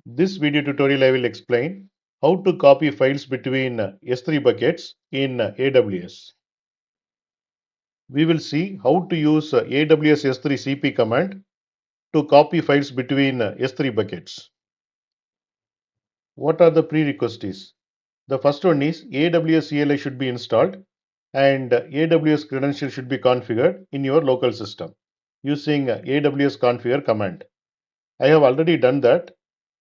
This video tutorial I will explain how to copy files between S3 buckets in AWS. We will see how to use AWS S3 CP command to copy files between S3 buckets. What are the prerequisites? The first one is AWS CLI should be installed and AWS credential should be configured in your local system using AWS configure command. I have already done that.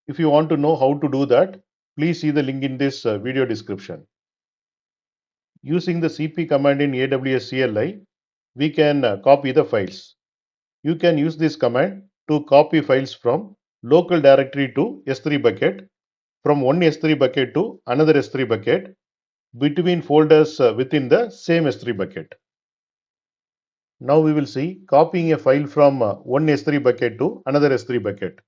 If you want to know how to do that, please see the link in this video description. Using the CP command in AWS CLI, we can copy the files. You can use this command to copy files from local directory to S3 bucket, from one S3 bucket to another S3 bucket, between folders within the same S3 bucket. Now we will see copying a file from one S3 bucket to another S3 bucket.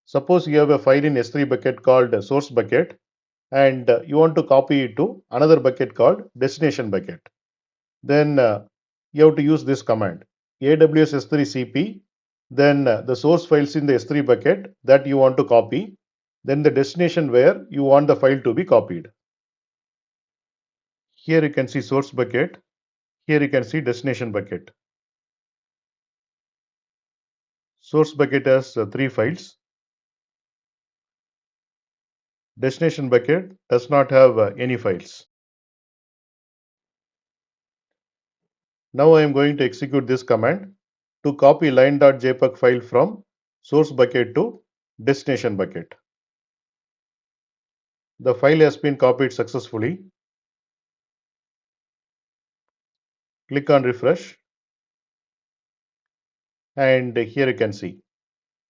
Suppose you have a file in S3 bucket called source bucket and you want to copy it to another bucket called destination bucket. Then you have to use this command AWS S3 CP, then the source files in the S3 bucket that you want to copy, then the destination where you want the file to be copied. Here you can see source bucket, here you can see destination bucket. Source bucket has 3 files. Destination bucket does not have any files. Now I am going to execute this command to copy line.jpg file from source bucket to destination bucket. The file has been copied successfully. Click on refresh and here you can see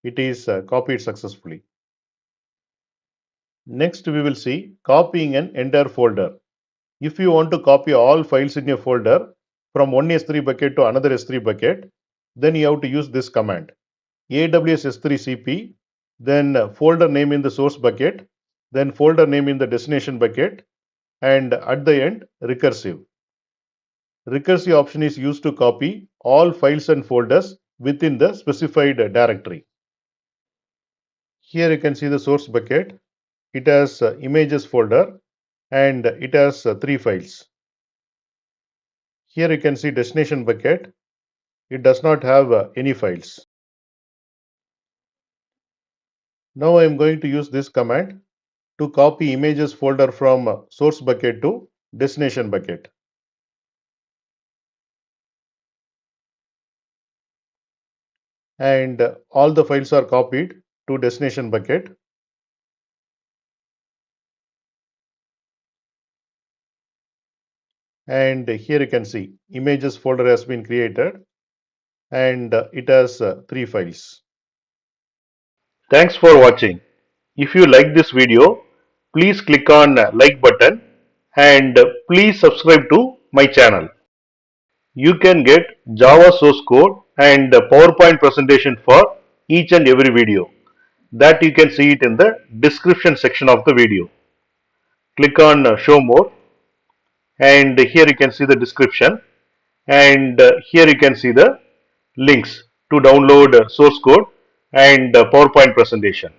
it is copied successfully. Next we will see copying an entire folder. If you want to copy all files in a folder from one S3 bucket to another S3 bucket, then you have to use this command AWS S3 CP, then folder name in the source bucket, then folder name in the destination bucket, and at the end recursive. Recursive option is used to copy all files and folders within the specified directory. Here you can see the source bucket. It has images folder and it has 3 files. Here you can see destination bucket. It does not have any files. Now I am going to use this command to copy images folder from source bucket to destination bucket. And all the files are copied to destination bucket. And here you can see images folder has been created and it has 3 files. Thanks for watching. If you like this video, please click on like button and please subscribe to my channel. You can get Java source code and PowerPoint presentation for each and every video. That you can see it in the description section of the video. Click on show more and here you can see the description and here you can see the links to download source code and PowerPoint presentation.